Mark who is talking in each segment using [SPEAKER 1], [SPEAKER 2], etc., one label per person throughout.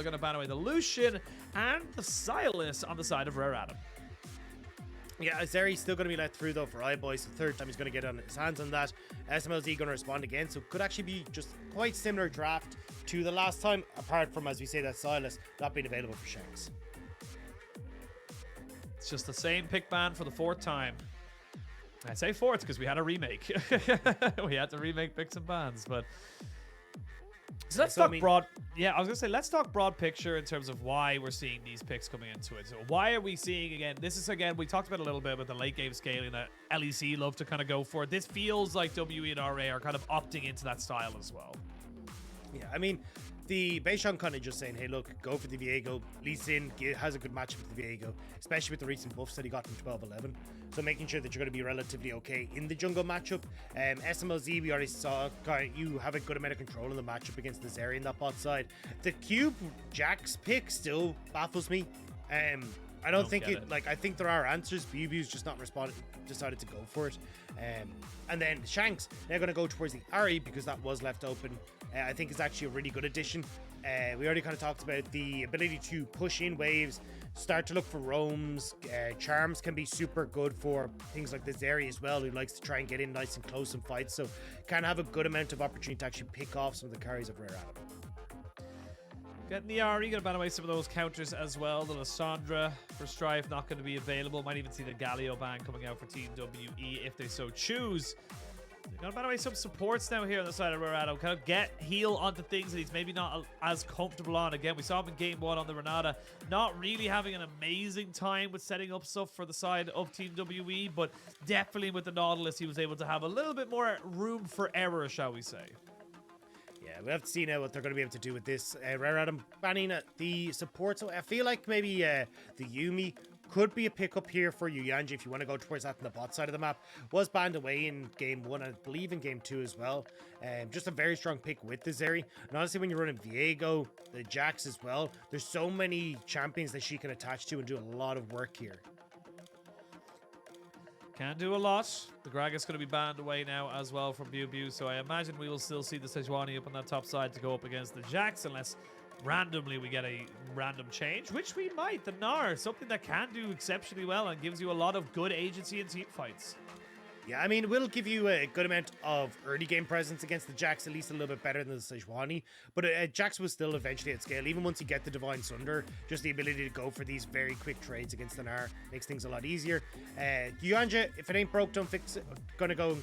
[SPEAKER 1] going to ban away the Lucian and the Silas on the side of Rare Adam.
[SPEAKER 2] Yeah, Zeri's still going to be let through though for iBoy, so third time he's going to get on his hands on that. Smlz going to respond again, so could actually be just quite similar draft to the last time, apart from, as we say, that Silas not being available for Shanks.
[SPEAKER 1] It's just the same pick ban for the 4th time. I say 4th because we had a remake. We had to remake picks and bans, but... So let's talk broad. Yeah, I was gonna say let's talk broad picture in terms of why we're seeing these picks coming into it. So why are we seeing again? This is again we talked about a little bit about the late game scaling that LEC love to kind of go for. This feels like WE and RA are kind of opting into that style as well.
[SPEAKER 2] Yeah, I mean, the Beishang kind of just saying, hey, look, go for the Viego. Lee Sin has a good matchup with the Viego, especially with the recent buffs that he got from 12-11. So making sure that you're going to be relatively okay in the jungle matchup. Smlz, we already saw, you have a good amount of control in the matchup against the Zeri in that bot side. The Cube Jax pick still baffles me. I don't think it. Like, I think there are answers. BiuBiu's just not decided to go for it. And then Shanks, they're going to go towards the Ahri because that was left open. I think it's actually a really good addition. We already kind of talked about the ability to push in waves, start to look for roams. Charms can be super good for things like the Zeri as well, who likes to try and get in nice and close in fights. So can have a good amount of opportunity to actually pick off some of the carries of Rare Adam.
[SPEAKER 1] Getting the Ahri, gonna ban away some of those counters as well. The Lysandra for Strife not going to be available. Might even see the Galio ban coming out for Team WE if they so choose. They're gonna ban away some supports now here on the side of Rare Adam. Kind of get heal onto things that he's maybe not as comfortable on. Again, we saw him in game 1 on the Renata, not really having an amazing time with setting up stuff for the side of Team WE, but definitely with the Nautilus, he was able to have a little bit more room for error, shall we say.
[SPEAKER 2] Yeah, we have to see now what they're going to be able to do with this. Rare Adam banning the support, so I feel like maybe the Yuumi could be a pickup here for Yuyanjia if you want to go towards that on the bot side of the map. Was banned away in game 1, I believe in game 2 as well. Just a very strong pick with the Zeri. And honestly, when you're running Viego, the Jax as well, there's so many champions that she can attach to and do a lot of work here.
[SPEAKER 1] Can do a lot. The Gragas going to be banned away now as well from BiuBiu, so I imagine we will still see the Sejuani up on that top side to go up against the Jax, unless randomly we get a random change, which we might. The Gnar, something that can do exceptionally well and gives you a lot of good agency in team fights.
[SPEAKER 2] Yeah, I mean, it will give you a good amount of early game presence against the Jax, at least a little bit better than the Sejuani. But Jax was still eventually at scale. Even once you get the Divine Sunder, just the ability to go for these very quick trades against the Gnar makes things a lot easier. Yuyanjia, if it ain't broke, don't fix it. Gonna go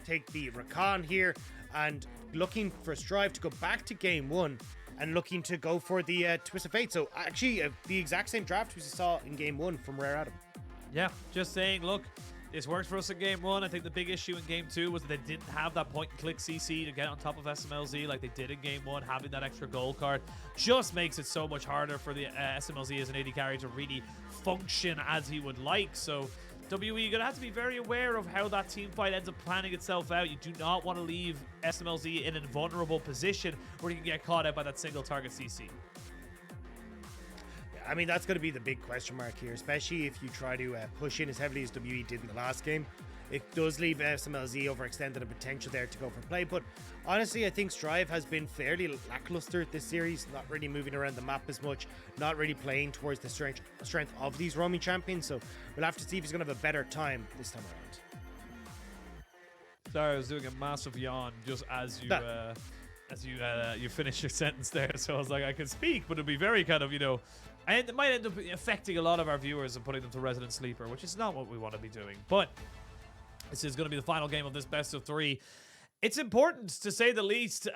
[SPEAKER 2] take the Rakan here and looking for Strive to go back to game 1 and looking to go for the Twist of Fate. So actually, the exact same draft we saw in game 1 from Rare Adam.
[SPEAKER 1] Yeah, just saying, look, this worked for us in game 1. I think the big issue in game 2 was that they didn't have that point-and-click CC to get on top of Smlz like they did in game 1. Having that extra gold card just makes it so much harder for the Smlz as an AD carry to really function as he would like. So WE, you're going to have to be very aware of how that team fight ends up planning itself out. You do not want to leave Smlz in a vulnerable position where you can get caught out by that single target CC.
[SPEAKER 2] I mean, that's going to be the big question mark here, especially if you try to push in as heavily as WE did in the last game. It does leave Smlz overextended and potential there to go for play, but honestly, I think Strive has been fairly lackluster this series, not really moving around the map as much, not really playing towards the strength of these roaming champions, so we'll have to see if he's going to have a better time this time around.
[SPEAKER 1] Sorry, I was doing a massive yawn just as you you finished your sentence there, so I was like, I can speak, but it'll be very kind of, you know, and it might end up affecting a lot of our viewers and putting them to resident sleeper, which is not what we want to be doing. But this is going to be the final game of this best of 3. It's important, to say the least,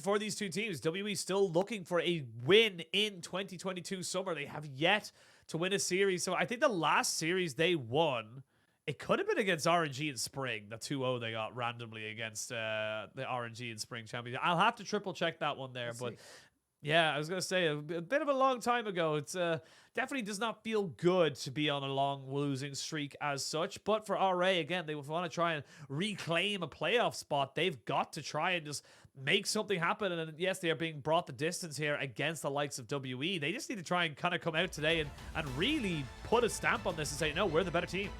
[SPEAKER 1] for these two teams. WE still looking for a win in 2022 summer. They have yet to win a series. So I think the last series they won, it could have been against RNG in spring, the 2-0 they got randomly against the RNG in spring champion. I'll have to triple check that one there, but yeah, I was going to say a bit of a long time ago. It's definitely does not feel good to be on a long losing streak as such, but for RA, again, they want to try and reclaim a playoff spot. They've got to try and just make something happen, and yes, they are being brought the distance here against the likes of WE. They just need to try and kind of come out today and really put a stamp on this and say, no, we're the better team.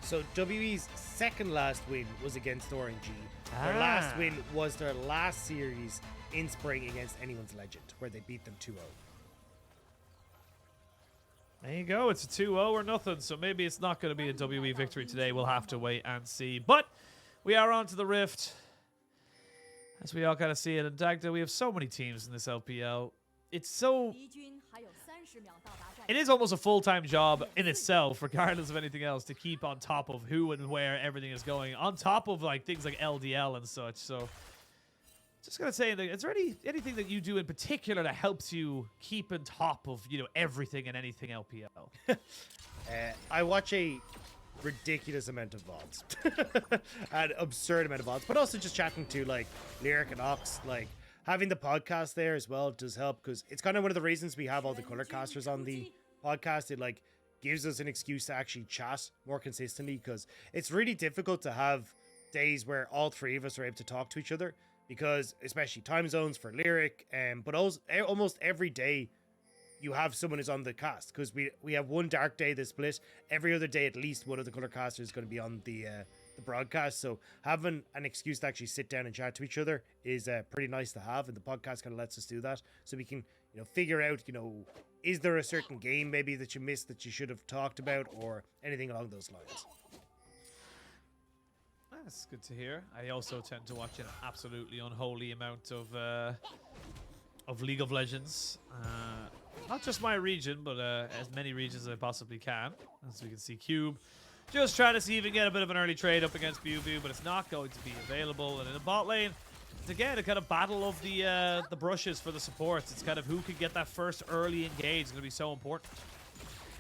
[SPEAKER 2] So WE's second last win was against RNG. Their last win was their last series in spring against Anyone's Legend, where they beat them 2-0.
[SPEAKER 1] There you go. It's a 2-0 or nothing. So maybe it's not going to be a WE victory today. We'll have to wait and see. But we are on to the Rift. As we all kind of see it. And Dagda, we have so many teams in this LPL. It's so... It is almost a full-time job in itself, regardless of anything else, to keep on top of who and where everything is going. On top of like things like LDL and such. So... Just gonna say, is there anything that you do in particular that helps you keep on top of everything and anything LPL?
[SPEAKER 2] I watch a ridiculous amount of VODs, an absurd amount of VODs, but also just chatting to like Lyric and Ox, like having the podcast there as well does help because it's kind of one of the reasons we have all the color casters on the podcast. It like gives us an excuse to actually chat more consistently because it's really difficult to have days where all three of us are able to talk to each other. Because especially time zones for Lyric, but also almost every day you have someone who's on the cast. Because we have one dark day that's split. Every other day at least one of the color casters is going to be on the broadcast. So having an excuse to actually sit down and chat to each other is pretty nice to have. And the podcast kind of lets us do that. So we can figure out is there a certain game maybe that you missed that you should have talked about or anything along those lines.
[SPEAKER 1] That's good to hear. I also tend to watch an absolutely unholy amount of League of Legends. Not just my region, but as many regions as I possibly can. As we can see, Cube just trying to see if he can get a bit of an early trade up against BiuBiu, but it's not going to be available. And in the bot lane, it's again a kind of battle of the brushes for the supports. It's kind of who can get that first early engage is going to be so important.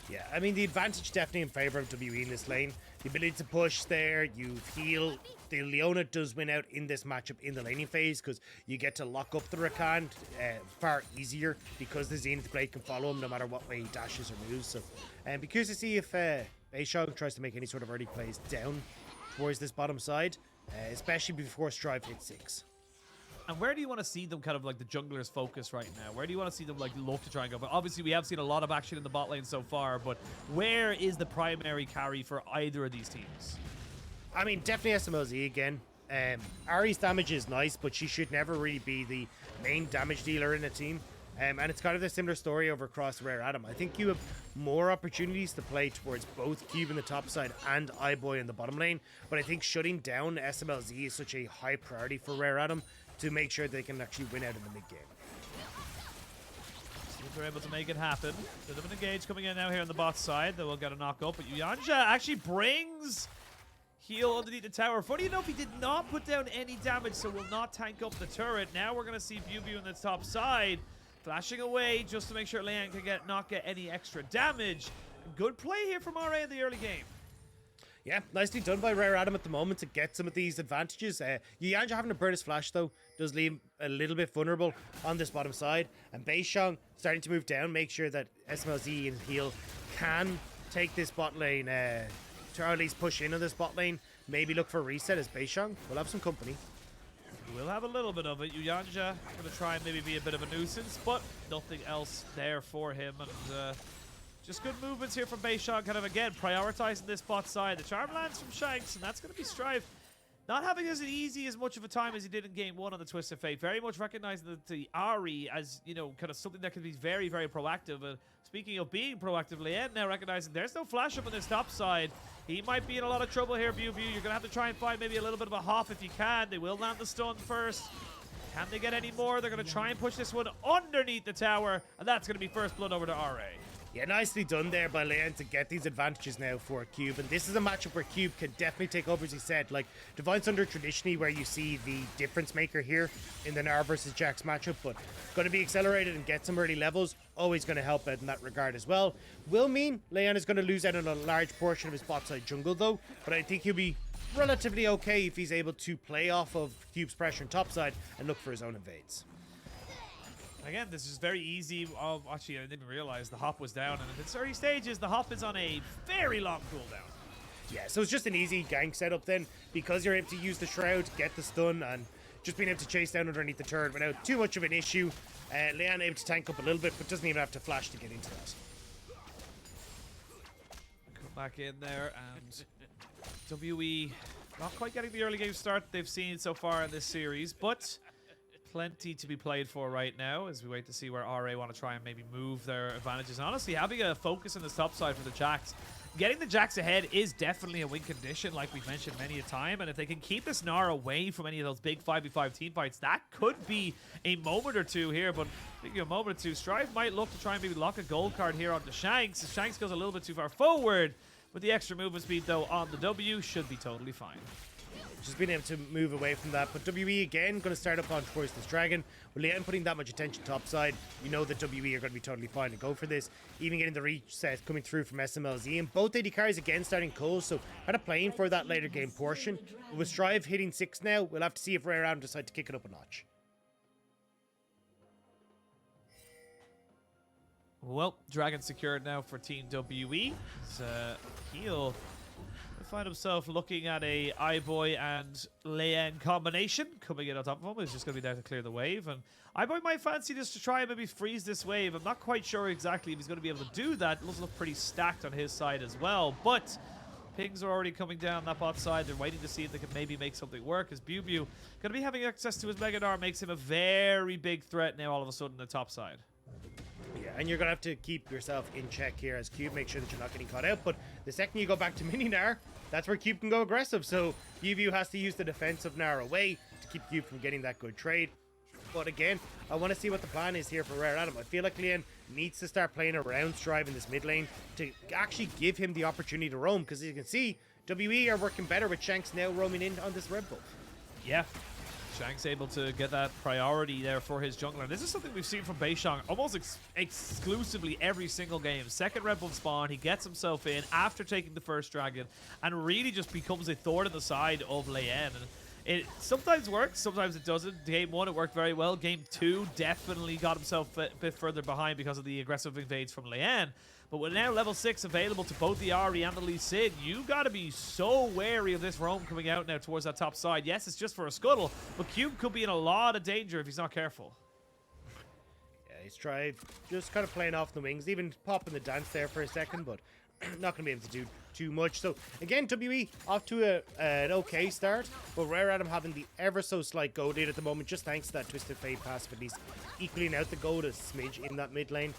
[SPEAKER 2] Yeah, I mean, the advantage definitely in favor of WE in this lane. The ability to push there, you heal. The Leona does win out in this matchup in the laning phase because you get to lock up the Rakan far easier because the Zenith Blade can follow him no matter what way he dashes or moves. So, be curious to see if Beishang tries to make any sort of early plays down towards this bottom side, especially before Strive hits 6.
[SPEAKER 1] And where do you want to see them kind of like the junglers focus right now? Where do you want to see them like look to try and go? But obviously we have seen a lot of action in the bot lane so far, but where is the primary carry for either of these teams?
[SPEAKER 2] I mean, definitely Smlz again. Ahri's damage is nice, but she should never really be the main damage dealer in a team. And it's kind of a similar story over across Rare Adam. I think you have more opportunities to play towards both Cube in the top side and iBoy in the bottom lane. But I think shutting down Smlz is such a high priority for Rare Adam to make sure they can actually win out in the mid game.
[SPEAKER 1] See if they're able to make it happen. Bit of an engage coming in now here on the bot side. They will get a knock up, but Yuyanjia actually brings heal underneath the tower. Funny enough, he did not put down any damage, so will not tank up the turret. Now we're going to see BiuBiu on the top side, flashing away just to make sure Leyan can not get any extra damage. Good play here from RA in the early game.
[SPEAKER 2] Yeah, nicely done by Rare Adam at the moment to get some of these advantages. Yuyanjia having to burn his flash, though, does leave him a little bit vulnerable on this bottom side. And Beishang starting to move down, make sure that Smlz and Heal can take this bot lane, to at least push in on this bot lane. Maybe look for a reset as Beishang will have some company.
[SPEAKER 1] We'll have a little bit of it. Yuyanjia going to try and maybe be a bit of a nuisance, but nothing else there for him. And just good movements here from Beishang, kind of again prioritizing this bot side. The charm lands from Shanks, and that's going to be Strive not having as easy as much of a time as he did in game 1 on the Twisted Fate. Very much recognizing the Ahri as, kind of something that can be very, very proactive. Speaking of being proactive, Leyan now recognizing there's no flash up on this top side. He might be in a lot of trouble here, BiuBiu. You're going to have to try and find maybe a little bit of a hop if you can. They will land the stun first. Can they get any more? They're going to try and push this one underneath the tower, and that's going to be first blood over to RA.
[SPEAKER 2] Yeah, nicely done there by Leyan to get these advantages now for Cube. And this is a matchup where Cube can definitely take over, as he said. Like, Divine Thunder traditionally where you see the difference maker here in the Gnar versus Jax matchup, but going to be accelerated and get some early levels. Always going to help out in that regard as well. Will mean Leyan is going to lose out on a large portion of his bot side jungle, though. But I think he'll be relatively okay if he's able to play off of Cube's pressure on top side and look for his own invades.
[SPEAKER 1] Again, this is very easy. Oh, actually, I didn't realize the hop was down. And in its early stages, the hop is on a very long cooldown.
[SPEAKER 2] Yeah, so it's just an easy gank setup then, because you're able to use the Shroud, get the stun, and just being able to chase down underneath the turret without too much of an issue. Leyan able to tank up a little bit, but doesn't even have to flash to get into that.
[SPEAKER 1] Come back in there, and WE not quite getting the early game start they've seen so far in this series, but plenty to be played for right now as we wait to see where RA want to try and maybe move their advantages. And honestly, having a focus on the top side for the Jacks, getting the Jacks ahead is definitely a win condition, like we've mentioned many a time. And if they can keep this Gnar away from any of those big 5v5 team fights, that could be a moment or two here. But speaking of a moment or two, Strive might look to try and maybe lock a gold card here onto Shanks. If Shanks goes a little bit too far forward, with the extra movement speed though on the W, should be totally fine.
[SPEAKER 2] Just being able to move away from that. But WE again going to start up on towards this dragon. With Leyan putting that much attention topside, you know that WE are going to be totally fine to go for this. Even getting the reset coming through from Smlz. And both AD carries again starting cold, so kind of playing for that later game portion. But with Strive hitting 6 now, we'll have to see if Rare Adam decide to kick it up a notch.
[SPEAKER 1] Well, Dragon secured now for Team WE. He'll find himself looking at a iBoy and Leyan combination coming in on top of him. He's just going to be there to clear the wave. And iBoy might fancy just to try and maybe freeze this wave. I'm not quite sure exactly if he's going to be able to do that. It does look pretty stacked on his side as well. But pings are already coming down that bot side. They're waiting to see if they can maybe make something work. As BiuBiu going to be having access to his Mega Gnar makes him a very big threat now all of a sudden on the top side.
[SPEAKER 2] Yeah, and you're going to have to keep yourself in check here as Cube, make sure that you're not getting caught out. But the second you go back to mini Gnar, that's where Cube can go aggressive. So BiuBiu has to use the defensive Gnar away to keep Cube from getting that good trade. But again, I want to see what the plan is here for Rare Adam. I feel like Leyan needs to start playing around Strive in this mid lane to actually give him the opportunity to roam. Because as you can see, WE are working better with Shanks now roaming in on this red buff.
[SPEAKER 1] Yeah. Shanks able to get that priority there for his jungler. This is something we've seen from Beishang almost exclusively every single game. Second red buff spawn, he gets himself in after taking the first dragon and really just becomes a thorn in the side of Leyan. And it sometimes works, sometimes it doesn't. Game 1 it worked very well. Game 2 definitely got himself a bit further behind because of the aggressive invades from Leyan. But with now level 6 available to both the Ahri and the Lee Sin, you got to be so wary of this roam coming out now towards that top side. Yes, it's just for a scuttle, but Cube could be in a lot of danger if he's not careful.
[SPEAKER 2] Yeah, he's tried just kind of playing off the wings, even popping the dance there for a second, but not going to be able to do too much. So again, WE off to an okay start, but Rare Adam having the ever so slight gold lead at the moment, just thanks to that Twisted Fate passive, at least equaling out the gold a smidge in that mid lane.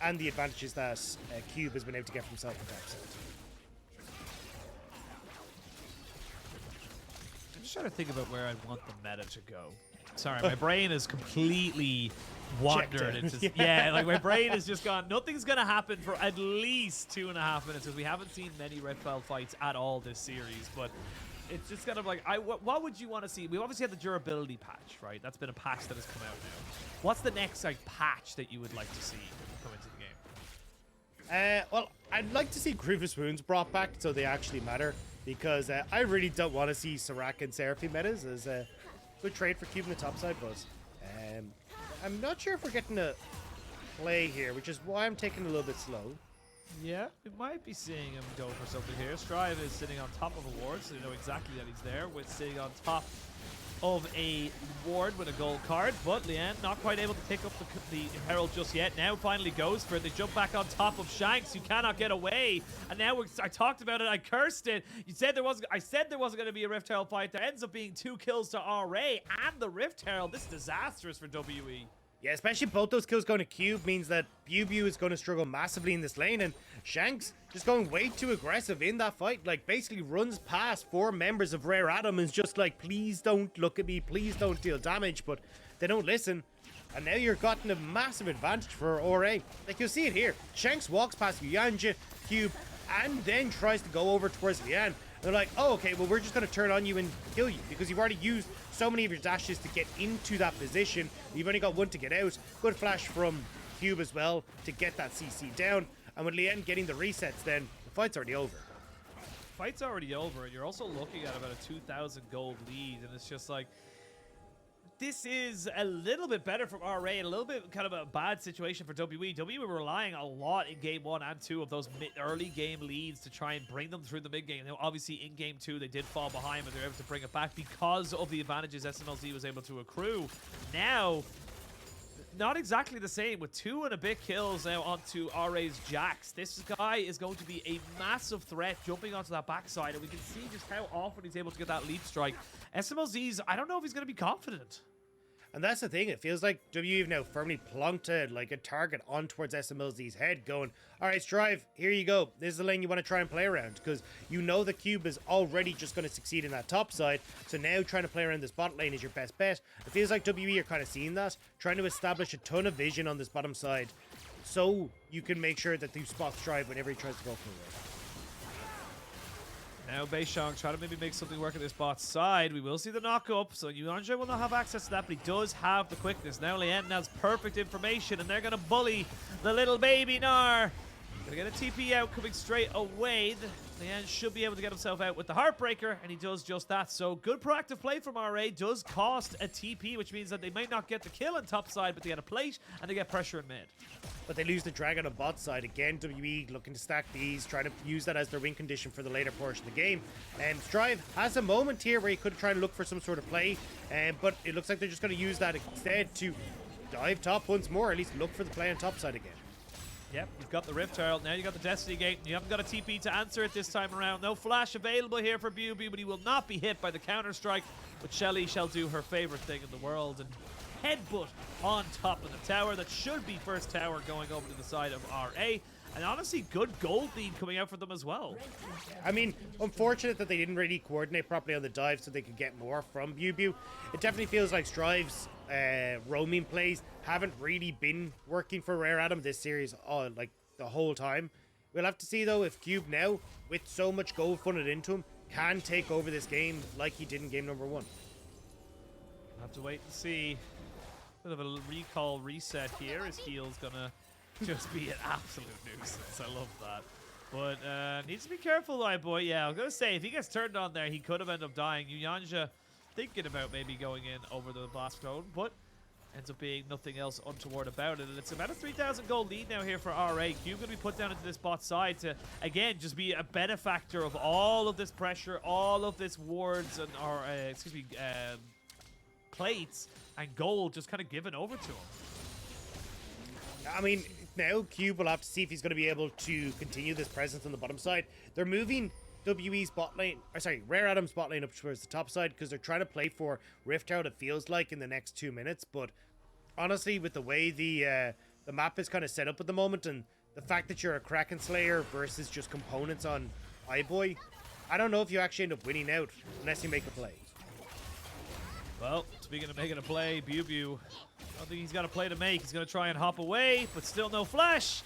[SPEAKER 2] And the advantages that Cube has been able to get for himself on top side.
[SPEAKER 1] I'm just trying to think about where I want the meta to go. Sorry, my brain is completely wandered into yeah, like my brain has just gone. Nothing's gonna happen for at least 2.5 minutes because we haven't seen many red file fights at all this series, but it's just kind of like, what would you want to see? We obviously had the durability patch, right? That's been a patch that has come out now. What's the next like patch that you would like to see come into the game?
[SPEAKER 2] Well, I'd like to see Grievous Wounds brought back so they actually matter, because I really don't want to see Serac and Seraphine metas as a good trade for Cube in the top side, but I'm not sure if we're getting a play here, which is why I'm taking a little bit slow.
[SPEAKER 1] Yeah, we might be seeing him go for something here. Strive is sitting on top of a ward, so they know exactly that he's there, with sitting on top of a ward with a gold card, but Leyan not quite able to pick up the Herald just yet. Now finally goes for it. They jump back on top of Shanks. You cannot get away. And now I talked about it. I cursed it. You said there wasn't. I said there wasn't going to be a Rift Herald fight. There ends up being 2 kills to RA and the Rift Herald. This is disastrous for WE.
[SPEAKER 2] Yeah, especially both those kills going to Cube means that BiuBiu is going to struggle massively in this lane, and Shanks just going way too aggressive in that fight, like basically runs past 4 members of Rare Adam and is just like, please don't look at me, please don't deal damage, but they don't listen. And now you're gotten a massive advantage for RA. Like, you'll see it here. Shanks walks past Yuyanjia, Cube, and then tries to go over towards Leyan. They're like, oh, okay, well, we're just going to turn on you and kill you because you've already used so many of your dashes to get into that position. You've only got 1 to get out. Good flash from Cube as well to get that CC down. And with Leyan getting the resets, then the fight's already over.
[SPEAKER 1] Fight's already over, and you're also looking at about a 2,000 gold lead, and it's just like, this is a little bit better from RA and a little bit kind of a bad situation for WE. WE were relying a lot in game 1 and 2 of those early game leads to try and bring them through the mid game. Now, obviously, in game 2, they did fall behind, but they were able to bring it back because of the advantages Smlz was able to accrue. Now, not exactly the same, with 2 and a bit kills now onto RA's Jax. This guy is going to be a massive threat jumping onto that backside, and we can see just how often he's able to get that leap strike. Smlz's, I don't know if he's going to be confident.
[SPEAKER 2] And that's the thing. It feels like WE have now firmly planted like a target on towards Smlz's head, going, all right, Strive, here you go. This is the lane you want to try and play around, because you know the Cube is already just going to succeed in that top side. So now trying to play around this bot lane is your best bet. It feels like WE are kind of seeing that, trying to establish a ton of vision on this bottom side, so you can make sure that you spot Strive whenever he tries to go for a raid.
[SPEAKER 1] Now Beishang trying to maybe make something work at this bot side. We will see the knock up, so Yuyanjia will not have access to that, but he does have the quickness. Now Leyan has perfect information, and they're going to bully the little baby Gnar. Gonna get a TP out coming straight away. Leyan should be able to get himself out with the Heartbreaker, and he does just that. So good proactive play from RA. Does cost a TP, which means that they might not get the kill on top side, but they get a plate, and they get pressure in mid.
[SPEAKER 2] But they lose the Dragon on bot side. Again, WE looking to stack these, trying to use that as their win condition for the later portion of the game. And Strive has a moment here where he could try to look for some sort of play, but it looks like they're just going to use that instead to dive top once more, or at least look for the play on top side again.
[SPEAKER 1] Yep, you've got the Rift Herald, now you got the Destiny Gate, and you haven't got a TP to answer it this time around. No flash available here for BiuBiu, but he will not be hit by the counter-strike. But Shelly shall do her favorite thing in the world and headbutt on top of the tower. That should be first tower going over to the side of RA. And honestly, good gold lead coming out for them as well.
[SPEAKER 2] I mean, unfortunate that they didn't really coordinate properly on the dive so they could get more from BiuBiu. It definitely feels like Strive's roaming plays haven't really been working for Rare Adam this series like the whole time. We'll have to see though if Cube now, with so much gold funded into him, can take over this game like he did in game number 1.
[SPEAKER 1] We'll have to wait and see. Bit of a recall reset here. His heal's gonna just be an absolute nuisance. I love that. But needs to be careful, iBoy. Yeah, I was gonna say if he gets turned on there, he could have ended up dying. Yuyanjia thinking about maybe going in over the blast zone, but ends up being nothing else untoward about it. And it's about a 3,000 gold lead now here for RA. Cube going to be put down into this bot side to, again, just be a benefactor of all of this pressure, all of this wards, and plates and gold just kind of given over to him.
[SPEAKER 2] I mean, now Cube will have to see if he's going to be able to continue this presence on the bottom side. They're moving WE's bot lane, or sorry, Rare Adam's bot lane up towards the top side because they're trying to play for Rift Out, it feels like, in the next 2 minutes. But honestly, with the way the map is kind of set up at the moment, and the fact that you're a Kraken Slayer versus just components on iBoy, I don't know if you actually end up winning out unless you make a play.
[SPEAKER 1] Well, speaking of making a play, BiuBiu, I don't think he's got a play to make. He's going to try and hop away, but still no flash.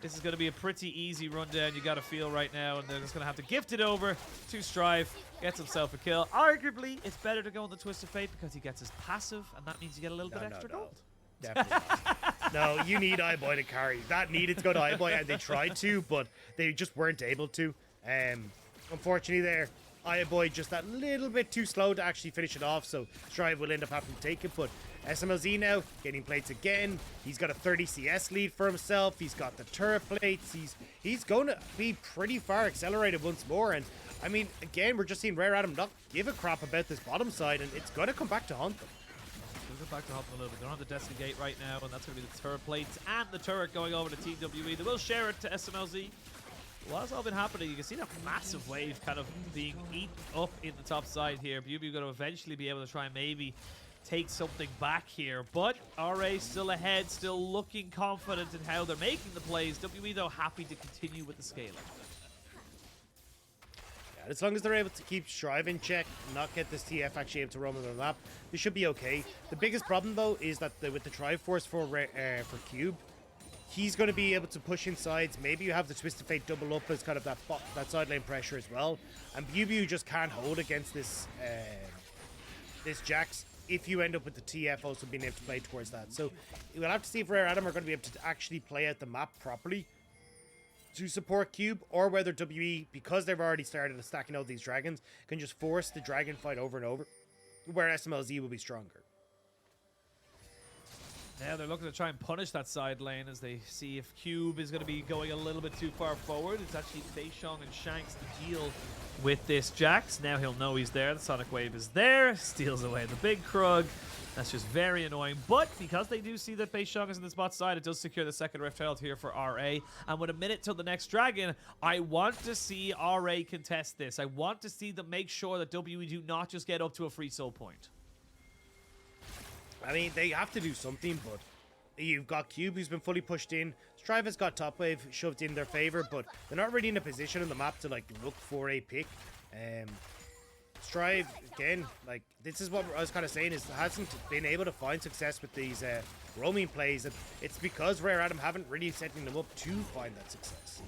[SPEAKER 1] This is going to be a pretty easy rundown, you got to feel right now, and they're just going to have to gift it over to Strive. Gets himself a kill. Arguably, it's better to go on the Twist of Fate because he gets his passive, and that means you get a little bit extra gold.
[SPEAKER 2] Definitely not. No, you need iBoy to carry. That needed to go to iBoy, and they tried to, but they just weren't able to. Unfortunately there, iBoy just that little bit too slow to actually finish it off, so Strive will end up having to take it. But Smlz now getting plates again. He's got a 30 CS lead for himself. He's got the turret plates. He's going to be pretty far accelerated once more. And I mean, again, we're just seeing Rare Adam not give a crap about this bottom side, and it's going to come back to haunt them.
[SPEAKER 1] We'll go back to haunt them a little bit. They're on the Destiny Gate right now, and that's going to be the turret plates and the turret going over to TWE. They will share it to Smlz. What's all been happening? You can see that massive wave kind of being eaten up in the top side here. BiuBiu going to eventually be able to try and maybe take something back here, but RA still ahead, still looking confident in how they're making the plays. WE though happy to continue with the scaling.
[SPEAKER 2] Yeah, as long as they're able to keep Strive in check, not get this TF actually able to roam on the map, they should be okay. The biggest problem though is that with the Triforce for Cube, he's going to be able to push insides. Maybe you have the Twisted Fate double up as kind of that side lane pressure as well, and BiuBiu just can't hold against this this Jax if you end up with the TF also being able to play towards that. So we'll have to see if Rare Adam are going to be able to actually play out the map properly to support Cube, or whether WE, because they've already started stacking out these dragons, can just force the dragon fight over and over, where Smlz will be stronger.
[SPEAKER 1] Now they're looking to try and punish that side lane as they see if Cube is going to be going a little bit too far forward. It's actually Beishang and Shanks to deal with this Jax. Now he'll know he's there. The Sonic Wave is there. Steals away the big Krug. That's just very annoying. But because they do see that Beishang is in the spot side, it does secure the second Rift Herald here for RA. And with a minute till the next dragon, I want to see RA contest this. I want to see them make sure that WE do not just get up to a free soul point.
[SPEAKER 2] I mean, they have to do something, but you've got Cube, who's been fully pushed in. Strive has got top wave shoved in their favor, but they're not really in a position on the map to, like, look for a pick. Strive, again, like, this is what I was kind of saying, is hasn't been able to find success with these roaming plays, and it's because Rare Adam haven't really setting them up to find that success.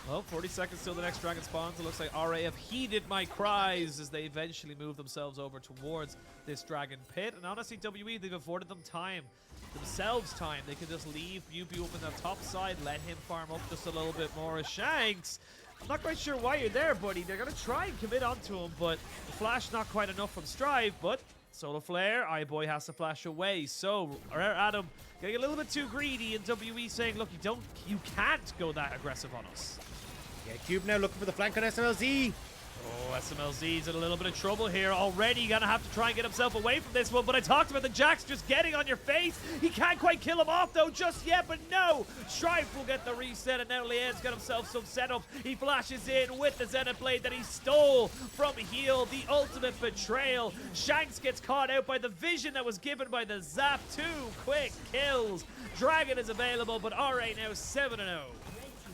[SPEAKER 1] Well, 40 seconds till the next dragon spawns. It looks like RA have heeded my cries as they eventually move themselves over towards this dragon pit. And honestly, WE, they've afforded themselves time. They can just leave BiuBiu up in the top side, let him farm up just a little bit more. As Shanks, I'm not quite sure why you're there, buddy. They're going to try and commit onto him, but the flash not quite enough from Strive, but Solar Flare, iBoy has to flash away. So, Rare Adam getting a little bit too greedy, and WE saying, look, you can't go that aggressive on us.
[SPEAKER 2] Yeah, Cube now looking for the flank on Smlz.
[SPEAKER 1] Oh, Smlz's in a little bit of trouble here already. Gonna have to try and get himself away from this one, but I talked about the Jax just getting on your face. He can't quite kill him off though just yet, but no! Strife will get the reset, and now Leyan's got himself some setup. He flashes in with the Zenith Blade that he stole from Heal, the ultimate betrayal. Shanks gets caught out by the vision that was given by the Zap. 2 quick kills. Dragon is available, but RA now 7-0.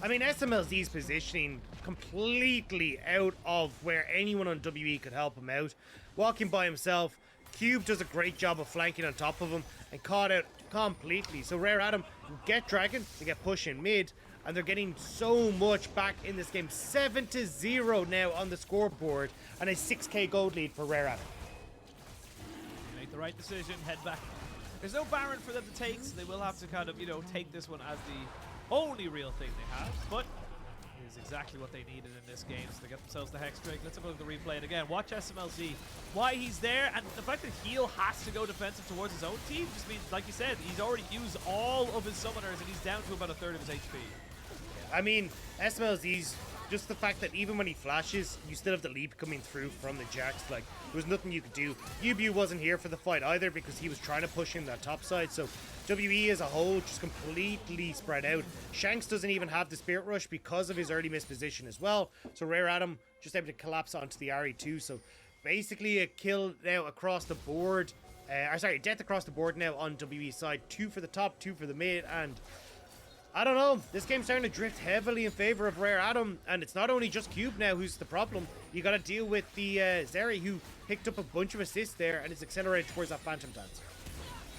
[SPEAKER 2] I mean, Smlz's positioning completely out of where anyone on WE could help him out. Walking by himself, Cube does a great job of flanking on top of him and caught out completely. So Rare Adam get Dragon, they get push in mid, and they're getting so much back in this game. 7-0 now on the scoreboard, and a 6k gold lead for Rare Adam.
[SPEAKER 1] You make the right decision, head back. There's no Baron for them to take, so they will have to kind of, take this one as the only real thing they have, but it is exactly what they needed in this game. So they get themselves the Hex Drake. Let's have a look at the replay again. Watch Smlz. Why he's there, and the fact that Heal has to go defensive towards his own team just means, like you said, he's already used all of his summoners, and he's down to about a third of his HP.
[SPEAKER 2] I mean, Smlz's just the fact that even when he flashes, you still have the leap coming through from the Jax. Like, there was nothing you could do. BiuBiu wasn't here for the fight either because he was trying to push in that top side. So WE as a whole just completely spread out. Shanks doesn't even have the Spirit Rush because of his early missed position as well. So Rare Adam just able to collapse onto the Ahri too. So basically a kill now across the board. Death across the board now on WE's side. 2 for the top, 2 for the mid, and I don't know. This game's starting to drift heavily in favor of Rare Adam, and it's not only just Cube now who's the problem. You got to deal with the Zeri, who picked up a bunch of assists there and is accelerated towards that Phantom Dance.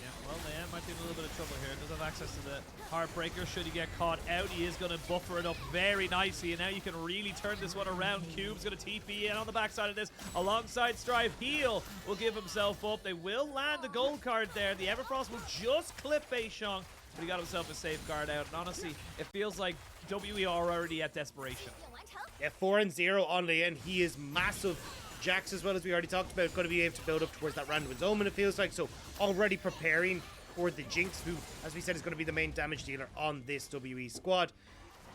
[SPEAKER 1] Yeah, well, Leyan might be in a little bit of trouble here. Does have access to the Heartbreaker. Should he get caught out, he is going to buffer it up very nicely, and now you can really turn this one around. Cube's going to TP in on the backside of this alongside Strive. Heal will give himself up. They will land the gold card there. The Everfrost will just clip Beishang, but he got himself a safeguard out. And honestly, it feels like WE are already at desperation.
[SPEAKER 2] Yeah, 4-0 on Leyan. He is massive. Jax, as well as we already talked about, going to be able to build up towards that Random's Omen, it feels like. So already preparing for the Jinx, who, as we said, is going to be the main damage dealer on this WE squad.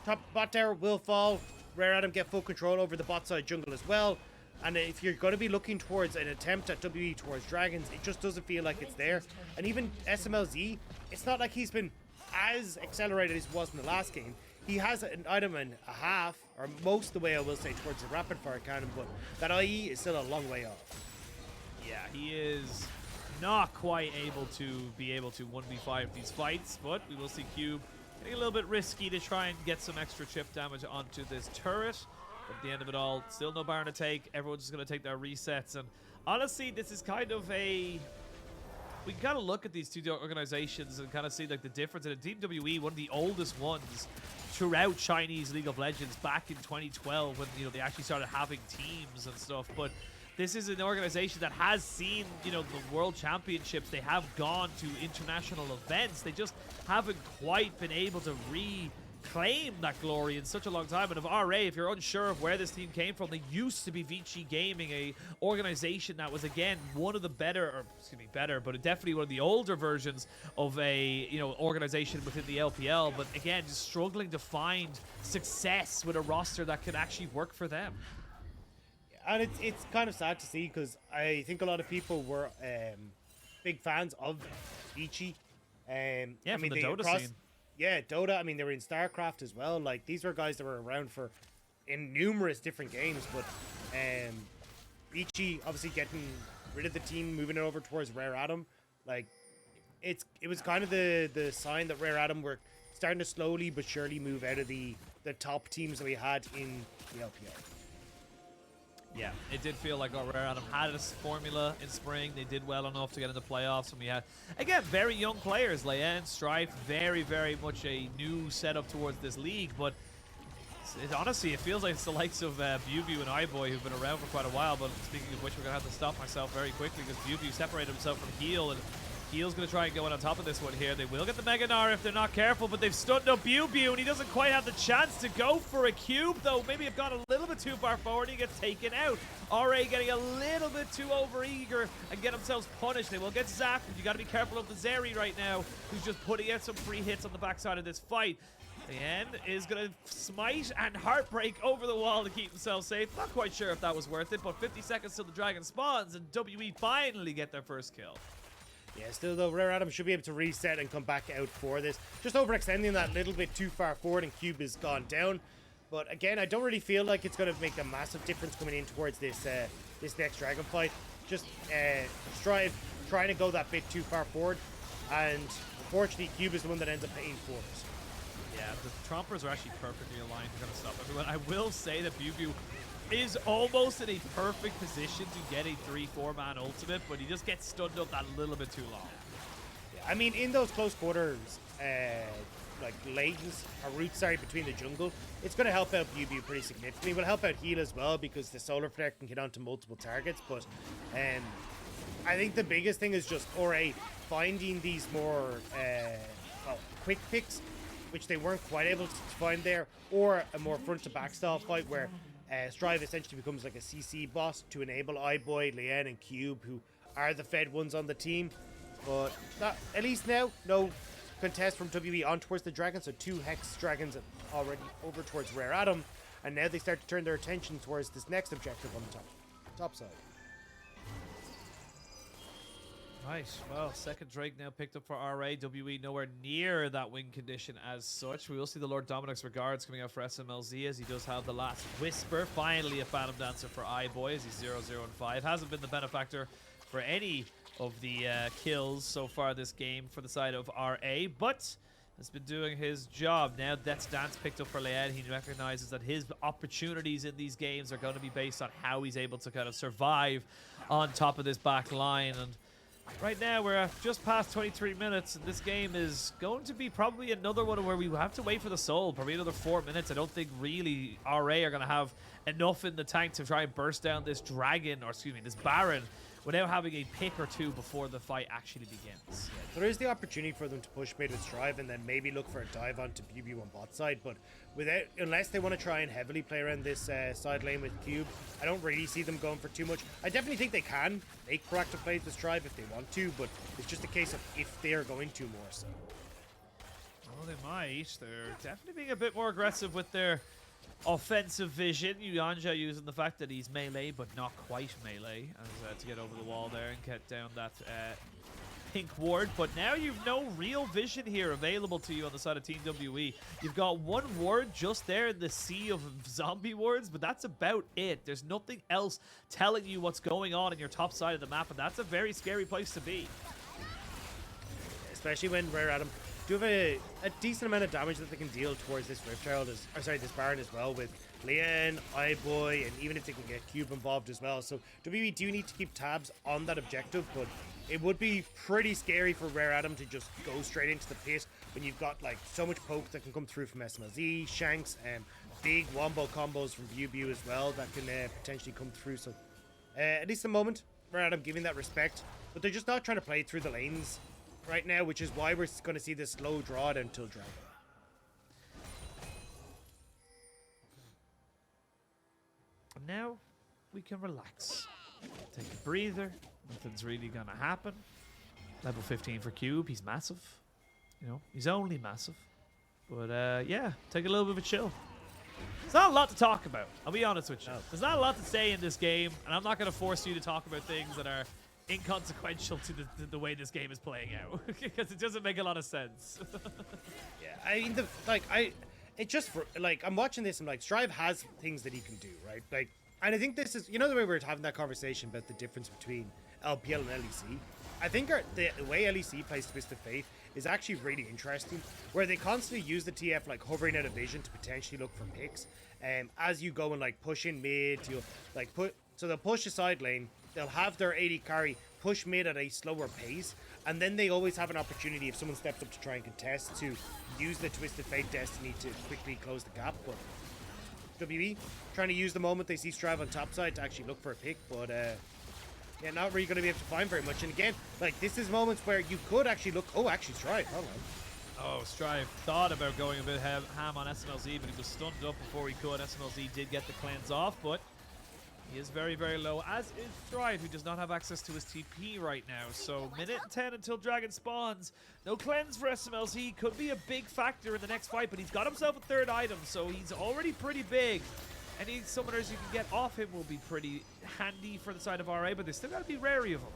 [SPEAKER 2] Top bot tower will fall. Rare Adam get full control over the bot side jungle as well. And if you're going to be looking towards an attempt at WE towards Dragons, it just doesn't feel like it's there. And even Smlz, it's not like he's been as accelerated as he was in the last game. He has an item and a half, or most of the way I will say, towards the rapid fire cannon, but that IE is still a long way off.
[SPEAKER 1] Yeah, he is not quite able to 1v5 these fights, but we will see Cube getting a little bit risky to try and get some extra chip damage onto this turret. But at the end of it all, still no Baron to take. Everyone's just going to take their resets. And honestly, this is kind of a... We can kind of look at these two organizations and kind of see like the difference. And Team WE, one of the oldest ones throughout Chinese League of Legends back in 2012 when, they actually started having teams and stuff. But this is an organization that has seen, the World Championships. They have gone to international events. They just haven't quite been able to reclaim that glory in such a long time. And of RA, if you're unsure of where this team came from, they used to be Vici Gaming, a organization that was, again, one of the better, but definitely one of the older versions of a, organization within the LPL. But again, just struggling to find success with a roster that could actually work for them.
[SPEAKER 2] And it's kind of sad to see, because I think a lot of people were big fans of Vici.
[SPEAKER 1] Yeah, I mean, the Dota scene.
[SPEAKER 2] Yeah, Dota. I mean, they were in StarCraft as well. Like, these were guys that were around in numerous different games. But Vici obviously getting rid of the team, moving it over towards Rare Adam. Like, it was kind of the sign that Rare Adam were starting to slowly but surely move out of the top teams that we had in the LPL.
[SPEAKER 1] Yeah, it did feel like Rare Adam had a formula in spring. They did well enough to get into playoffs, and we had, again, very young players. Leyan, Strife, very, very much a new setup towards this league, but honestly, it feels like it's the likes of BiuBiu and iBoy who've been around for quite a while, but speaking of which, we're going to have to stop myself very quickly because BiuBiu separated himself from Heal, and Heal's going to try and go in on top of this one here. They will get the Mega Gnar if they're not careful, but they've stunned up BiuBiu, and he doesn't quite have the chance to go for a cube, though. Maybe have gone a little bit too far forward, and he gets taken out. RA getting a little bit too over-eager and get themselves punished. They will get zapped, and you got to be careful of the Zeri right now, who's just putting out some free hits on the backside of this fight. Leyan is going to smite and heartbreak over the wall to keep himself safe. Not quite sure if that was worth it, but 50 seconds till the dragon spawns, and WE finally get their first kill.
[SPEAKER 2] Yeah, still though, Rare Adam should be able to reset and come back out for this. Just overextending that little bit too far forward, and Cube is gone down. But again, I don't really feel like it's going to make a massive difference coming in towards this this next dragon fight. Just Strive trying to go that bit too far forward, and unfortunately, Cube is the one that ends up paying for it.
[SPEAKER 1] Yeah, the Trompers are actually perfectly aligned to kind of stop everyone. I will say that BiuBiu is almost in a perfect position to get a 3-4 man ultimate, but he just gets stunned up that little bit too long.
[SPEAKER 2] Yeah, I mean, in those close quarters, like lanes or routes, sorry, between the jungle, it's going to help out BiuBiu pretty significantly. It will help out Heal as well because the solar flare can get onto multiple targets. But I think the biggest thing is just RA finding these more well, quick picks, which they weren't quite able to find there, or a more front to back style fight where Strive essentially becomes like a CC boss to enable iBoy, Leyan, and Cube, who are the fed ones on the team. But at least now, no contest from WE on towards the dragon, so 2 Hex dragons already over towards Rare Adam, and now they start to turn their attention towards this next objective on the top side.
[SPEAKER 1] Right, well, second Drake now picked up for RA. WE nowhere near that win condition as such. We will see the Lord Dominic's regards coming out for Smlz as he does have the last whisper. Finally a Phantom Dancer for iBoy as he's 0-0-5. Hasn't been the benefactor for any of the kills so far this game for the side of RA, but has been doing his job. Now Death's Dance picked up for Leyan. He recognizes that his opportunities in these games are going to be based on how he's able to kind of survive on top of this back line, and right now, we're just past 23 minutes, and this game is going to be probably another one where we have to wait for the soul. Probably another 4 minutes. I don't think really RA are going to have enough in the tank to try and burst down this dragon, or excuse me, this Baron, without having a pick or two before the fight actually begins.
[SPEAKER 2] Yeah, there is the opportunity for them to push mid with Strive and then maybe look for a dive onto BiuBiu on bot side, but unless they want to try and heavily play around this side lane with Cube, I don't really see them going for too much. I definitely think they can make proactive plays with Strive if they want to, but it's just a case of if they are going to more so.
[SPEAKER 1] Well, they might. They're definitely being a bit more aggressive with their offensive vision. Yuyanjia using the fact that he's melee, but not quite melee, as to get over the wall there and get down that pink ward. But now you've no real vision here available to you on the side of Team WE. You've got one ward just there in the sea of zombie wards, but that's about it. There's nothing else telling you what's going on in your top side of the map, and that's a very scary place to be.
[SPEAKER 2] Especially when Rare Adam do have a decent amount of damage that they can deal towards this Rift Herald, this Baron as well, with Leyan, iBoy, and even if they can get Cube involved as well. So WE do need to keep tabs on that objective, but it would be pretty scary for Rare Adam to just go straight into the pit when you've got like so much poke that can come through from Smlz, Shanks, and big wombo combos from BiuBiu as well that can potentially come through. So at least the moment, Rare Adam giving that respect, but they're just not trying to play through the lanes right now, which is why we're going to see this slow draw until dragon.
[SPEAKER 1] And now we can relax. Take a breather. Nothing's really going to happen. Level 15 for Cube. He's massive. You know, he's only massive. But yeah, take a little bit of a chill. There's not a lot to talk about. I'll be honest with you. No. There's not a lot to say in this game, and I'm not going to force you to talk about things that are inconsequential to the way this game is playing out, because it doesn't make a lot of sense.
[SPEAKER 2] Yeah, I mean, it just for like I'm watching this and like Strive has things that he can do, right? Like, and I think this is, you know, the way we were having that conversation about the difference between LPL and LEC. I think the way LEC plays Twisted Fate is actually really interesting, where they constantly use the TF like hovering out of vision to potentially look for picks. As you go and like push in mid, you'll like so they'll push the side lane, they'll have their AD carry push mid at a slower pace, and then they always have an opportunity if someone steps up to try and contest to use the Twisted Fate Destiny to quickly close the gap. But WE trying to use the moment they see Strive on top side to actually look for a pick, but yeah, not really going to be able to find very much. And again, like, this is moments where you could actually look. Oh, actually, Strive. Hold on.
[SPEAKER 1] Oh, Strive thought about going a bit ham on Smlz, but he was stunned up before he could. Smlz did get the cleanse off, but he is very, very low, as is Strive, who does not have access to his TP right now. So, minute 10 until Dragon spawns. No cleanse for Smlz. Could be a big factor in the next fight, but he's got himself a third item, so he's already pretty big. Any summoners you can get off him will be pretty handy for the side of RA, but they still got to be wary of him.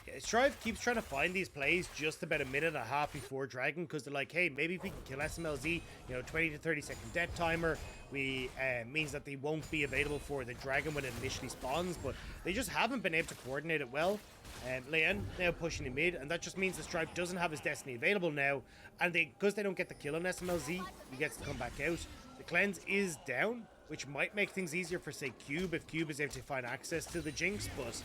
[SPEAKER 2] Yeah, Strive keeps trying to find these plays just about a minute and a half before Dragon, because they're like, hey, maybe if we can kill Smlz, 20 to 30 second death timer, we means that they won't be available for the Dragon when it initially spawns, but they just haven't been able to coordinate it well. Leyan now pushing in mid, and that just means that Strive doesn't have his Destiny available now, and because they don't get the kill on Smlz, he gets to come back out. The cleanse is down, which might make things easier for, say, Cube, if Cube is able to find access to the Jinx, but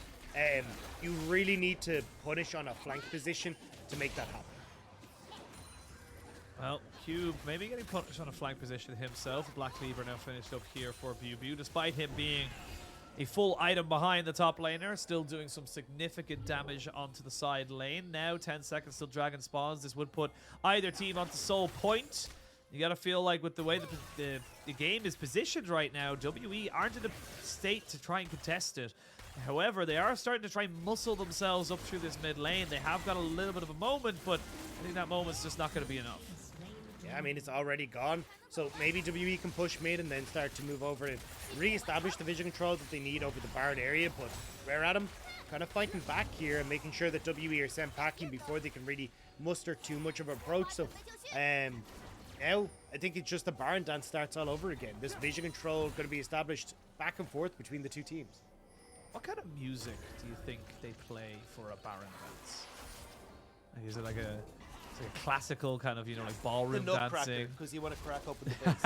[SPEAKER 2] you really need to punish on a flank position to make that happen.
[SPEAKER 1] Well, Cube maybe getting punished on a flank position himself. Black Cleaver now finished up here for BiuBiu, despite him being a full item behind the top laner, still doing some significant damage onto the side lane. Now 10 seconds till Dragon spawns. This would put either team onto Soul Point. You gotta feel like with the way the game is positioned right now, WE aren't in a state to try and contest it. However, they are starting to try and muscle themselves up through this mid lane. They have got a little bit of a moment, but I think that moment's just not going to be enough.
[SPEAKER 2] Yeah, I mean, it's already gone. So maybe WE can push mid and then start to move over and re-establish the vision control that they need over the Baron area. But Rare Adam kind of fighting back here and making sure that WE are sent packing before they can really muster too much of an approach. So, now, I think it's just the Baron dance starts all over again. This vision control going to be established back and forth between the two teams.
[SPEAKER 1] What kind of music do you think they play for a Baron dance? Like, is it like a classical kind of, like ballroom dancing?
[SPEAKER 3] Because you want to crack open the base.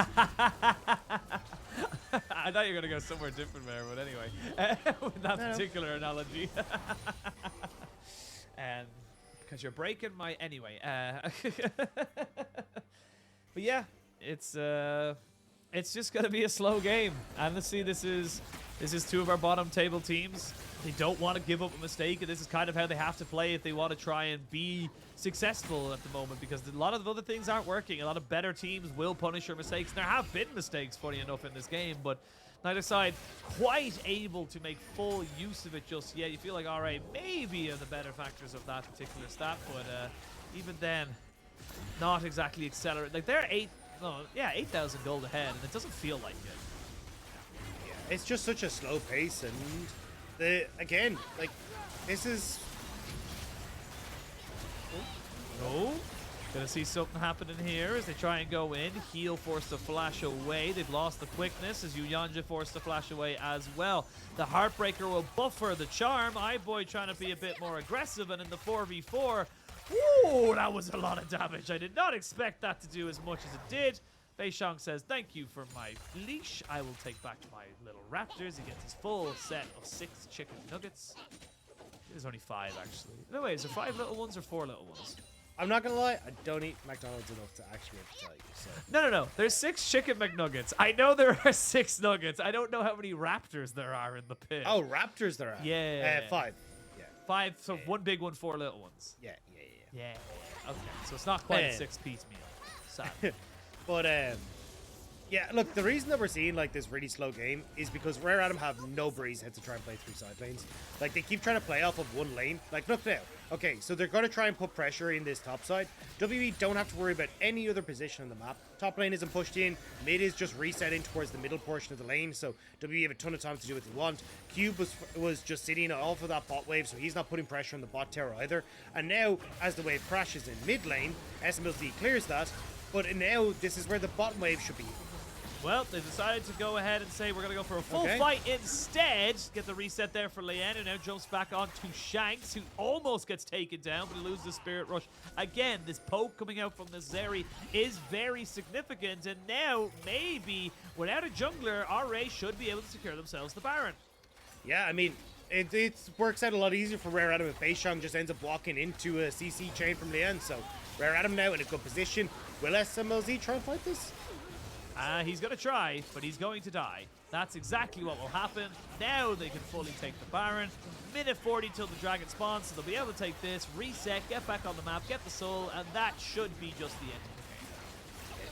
[SPEAKER 1] I thought you were going to go somewhere different there, but anyway, with that particular analogy. Because you're breaking my... Anyway. But yeah, it's just gonna be a slow game. Honestly, this is two of our bottom table teams. They don't want to give up a mistake, and this is kind of how they have to play if they want to try and be successful at the moment, because a lot of the other things aren't working. A lot of better teams will punish your mistakes. There have been mistakes, funny enough, in this game, but neither side quite able to make full use of it just yet. You feel like, all right, maybe are the better factors of that particular stat, but even then, not exactly accelerate. Like, they're 8,000 gold ahead, and it doesn't feel like it.
[SPEAKER 2] Yeah, it's just such a slow pace, and again, like, this is...
[SPEAKER 1] Oh, gonna see something happening here as they try and go in. Heal forced to flash away. They've lost the quickness as Yuyanjia forced to flash away as well. The Heartbreaker will buffer the charm. iBoy trying to be a bit more aggressive, and in the 4v4, ooh, that was a lot of damage. I did not expect that to do as much as it did. Beishang says, thank you for my leash. I will take back my little raptors. He gets his full set of 6 chicken nuggets. There's only 5, actually. No, wait, is there 5 little ones or 4 little ones?
[SPEAKER 2] I'm not gonna lie, I don't eat McDonald's enough to actually have to tell you. So.
[SPEAKER 1] No. There's 6 chicken McNuggets. I know there are 6 nuggets. I don't know how many raptors there are in the pit.
[SPEAKER 2] Oh, raptors there are?
[SPEAKER 1] Yeah.
[SPEAKER 2] 5. Yeah.
[SPEAKER 1] 5, so 1 big one, 4 little ones.
[SPEAKER 2] Yeah.
[SPEAKER 1] Okay, so it's not quite a 6-piece meal. Sad.
[SPEAKER 2] But, yeah, look, the reason that we're seeing, like, this really slow game is because Rare Adam have no breeze head to try and play through side lanes. Like, they keep trying to play off of one lane. Like, look now. Okay, so they're going to try and put pressure in this top side. WE don't have to worry about any other position on the map. Top lane isn't pushed in. Mid is just resetting towards the middle portion of the lane, so WE have a ton of time to do what they want. Cube was just sitting off of that bot wave, so he's not putting pressure on the bot tower either. And now, as the wave crashes in mid lane, Smlz clears that, but now this is where the bottom wave should be.
[SPEAKER 1] Well, they decided to go ahead and say we're going to go for a full
[SPEAKER 2] Okay.
[SPEAKER 1] fight instead. Get the reset there for Leyan, who now jumps back onto Shanks, who almost gets taken down, but he loses the Spirit Rush. Again, this poke coming out from the Zeri is very significant, and now maybe without a jungler, RA should be able to secure themselves the Baron.
[SPEAKER 2] Yeah, I mean, it works out a lot easier for Rare Adam if Beishang just ends up walking into a CC chain from Leyan. So Rare Adam now in a good position. Will Smlz try and fight this?
[SPEAKER 1] He's going to try, but he's going to die. That's exactly what will happen. Now they can fully take the Baron. Minute 40 till the dragon spawns, so they'll be able to take this, reset, get back on the map, get the soul, and that should be just the end of the game.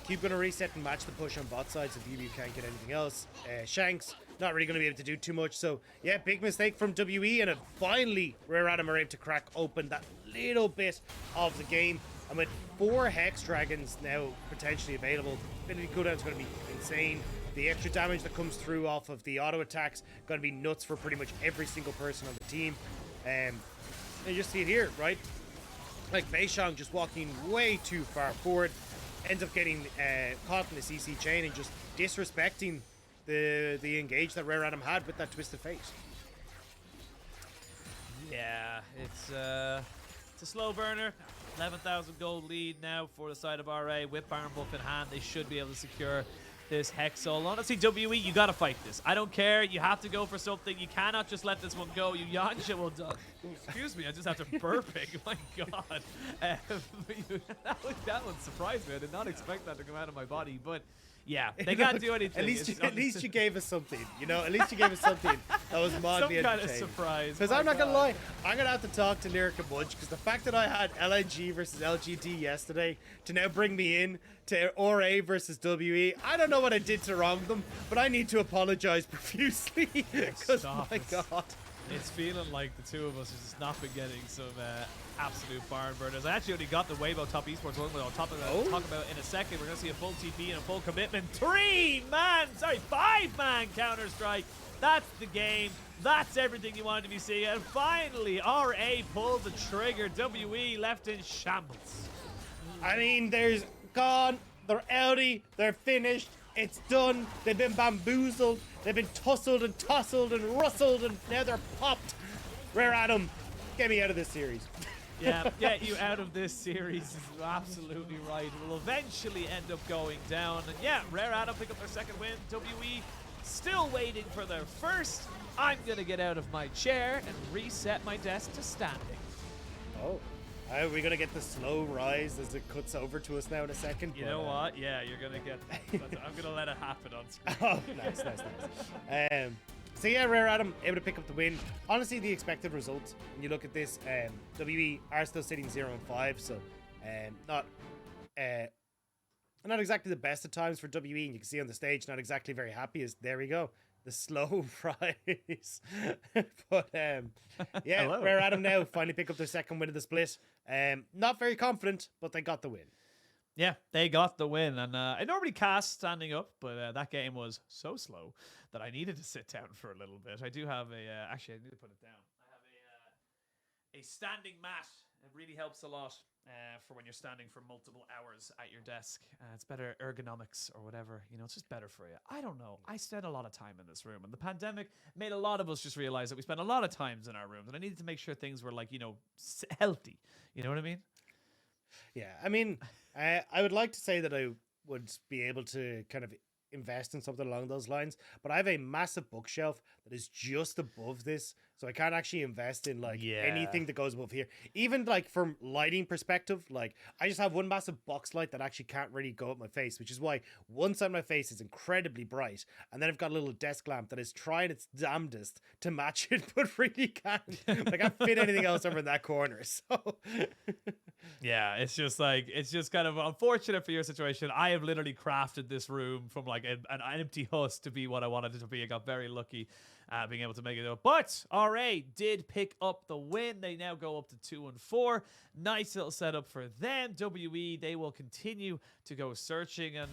[SPEAKER 2] Keep going to reset and match the push on bot sides if BiuBiu can't get anything else. Shanks not really going to be able to do too much. So yeah, big mistake from WE, and finally Rare Adam are able to crack open that little bit of the game. And with 4 Hex Dragons now potentially available, ability cooldown's going to be insane. The extra damage that comes through off of the auto attacks going to be nuts for pretty much every single person on the team. You just see it here, right? Like Beishang just walking way too far forward, ends up getting caught in the CC chain and just disrespecting the engage that Rare Adam had with that Twisted Fate.
[SPEAKER 1] Yeah, it's a slow burner. 11,000 gold lead now for the side of RA with Baron buff in hand. They should be able to secure this Hex Soul. Honestly, WE, you gotta fight this. I don't care. You have to go for something. You cannot just let this one go. Yuyanjia will die. Excuse me, I just have to burping. My God. That one surprised me. I did not expect that to come out of my body, but yeah, they can't do anything.
[SPEAKER 2] At least you gave us something, you know. At least you gave us something that was mildly
[SPEAKER 1] some kind of
[SPEAKER 2] entertaining.
[SPEAKER 1] surprise.
[SPEAKER 2] Because I'm not gonna lie, I'm gonna have to talk to Lyric a bunch. Because the fact that I had LNG versus LGD yesterday to now bring me in to RA versus WE, I don't know what I did to wrong them, but I need to apologize profusely. Because my God.
[SPEAKER 1] It's feeling like the two of us have just not been getting some absolute barn burners. I actually only got the Weibo top esports one, but I'll talk about in a second. We're going to see a full TP and a full commitment. 5-man Counter-Strike. That's the game. That's everything you wanted to be seeing. And finally, RA pulled the trigger. WE left in shambles.
[SPEAKER 2] I mean, there's gone. They're outie. They're finished. It's done. They've been bamboozled. They've been tussled and tousled and rustled, and now they're popped. Rare Adam, get me out of this series.
[SPEAKER 1] Yeah, get you out of this series is absolutely right. It will eventually end up going down. And yeah, Rare Adam pick up their second win. WE still waiting for their first. I'm going to get out of my chair and reset my desk to standing.
[SPEAKER 2] Oh. Are we going to get the slow rise as it cuts over to us now in a second?
[SPEAKER 1] You know what? Yeah, you're going to get that. I'm going to let it happen on screen.
[SPEAKER 2] Oh, nice. So yeah, Rare Adam able to pick up the win. Honestly, the expected results, when you look at this, WE are still sitting 0-5, so not exactly the best at times for WE, and you can see on the stage, not exactly very happy. There we go. The slow rise. But yeah,
[SPEAKER 1] Hello.
[SPEAKER 2] Rare Adam now finally pick up their second win of the split. Not very confident, but they got the win.
[SPEAKER 1] Yeah, they got the win. And I normally cast standing up, but that game was so slow that I needed to sit down for a little bit. I do have actually, I need to put it down. I have a standing mat. It really helps a lot for when you're standing for multiple hours at your desk. It's better ergonomics or whatever. You know, it's just better for you. I don't know. I spent a lot of time in this room, and the pandemic made a lot of us just realize that we spent a lot of times in our rooms, and I needed to make sure things were like, you know, healthy. You know what I mean?
[SPEAKER 2] Yeah, I mean, I would like to say that I would be able to kind of invest in something along those lines, but I have a massive bookshelf that is just above this, so I can't actually invest in like anything that goes above here. Even like from lighting perspective, like I just have one massive box light that actually can't really go up my face, which is why one side of my face is incredibly bright, and then I've got a little desk lamp that is trying its damnedest to match it, but really can't. I can't fit anything else over in that corner. So
[SPEAKER 1] yeah, it's just kind of unfortunate for your situation. I have literally crafted this room from like an empty husk to be what I wanted it to be. I got very lucky being able to make it up. But RA did pick up the win. They now go up to 2-4. Nice little setup for them. WE, they will continue to go searching. And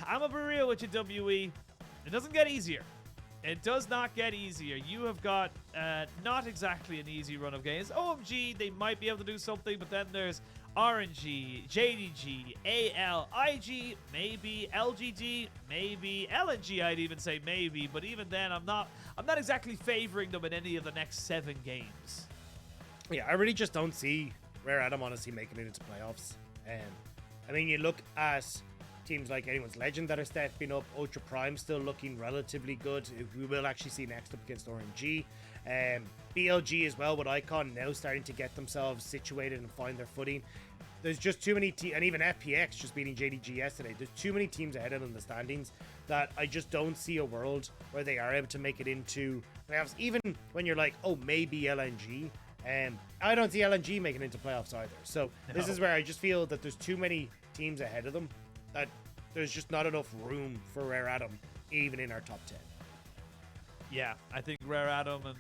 [SPEAKER 1] I'm gonna be real with you, WE. It doesn't get easier. It does not get easier. You have got not exactly an easy run of games. OMG, they might be able to do something, but then there's RNG, JDG, AL, IG, maybe LGD, maybe LNG. I'd even say maybe, but even then, I'm not exactly favoring them in any of the next 7 games.
[SPEAKER 2] Yeah, I really just don't see Rare Adam honestly making it into playoffs. I mean, you look at teams like Anyone's Legend that are stepping up. Ultra Prime still looking relatively good. We will actually see next up against RNG. BLG as well with Icon now starting to get themselves situated and find their footing. There's just too many and even FPX just beating JDG yesterday. There's too many teams ahead of them in the standings that I just don't see a world where they are able to make it into playoffs. Even when you're like, oh, maybe LNG. I don't see LNG making it into playoffs either. So this is where I just feel that there's too many teams ahead of them that there's just not enough room for Rare Adam even in our top 10.
[SPEAKER 1] Yeah, I think Rare Adam and